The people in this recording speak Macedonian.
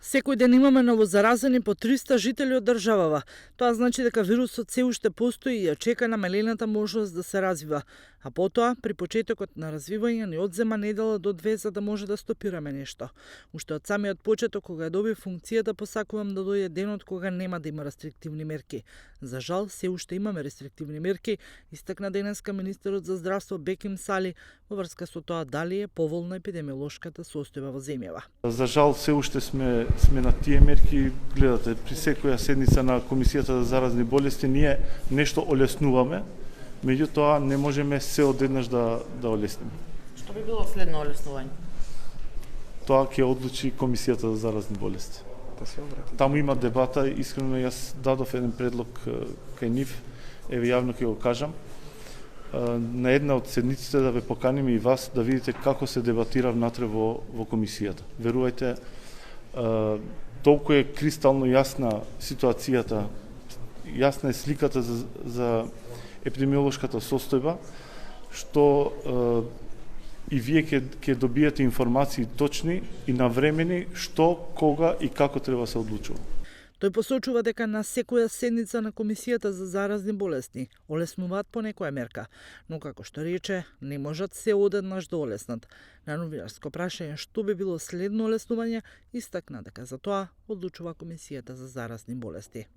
Секој ден имаме новозаразени по 300 жители од државава. Тоа значи дека вирусот се уште постои и ја чека намалената можност да се развива. А потоа, при почетокот на развивање, ни одзема недела до две за да може да стопираме нешто. Уште од самиот почеток, кога ја доби функцијата, посакувам да дојде денот кога нема да има рестриктивни мерки. За жал, се уште имаме рестриктивни мерки, истакна денеска министерот за здравство Беким Сали во врска со тоа дали е поволна епидемиолошката состојба во земјава. За жал, се уште сме на тие мерки. Гледате, при секоја седница на Комисијата за заразни болести ние нешто олеснуваме, меѓутоа не можеме се одеднаш да олесниме. Што би било следно олеснување? Тоа ќе одлучи Комисијата за заразни болести. Таму има дебата, искрено јас дадов еден предлог кај нив, еве јавно ќе го кажам. На една од седниците да ве поканиме и вас да видите како се дебатира внатре во Комисијата. Верувајте, толку е кристално јасна ситуацијата, јасна е сликата за епидемиолошката состојба, што и вие ќе добиете информации точни и навремени што, кога и како треба се одлучува. Тој посочува дека на секоја седница на Комисијата за заразни болести олеснуваат по некоја мерка, но како што рече, не можат се одеднаш да олеснат. На новинарско прашање што би било следно олеснување, истакна дека за тоа одлучува Комисијата за заразни болести.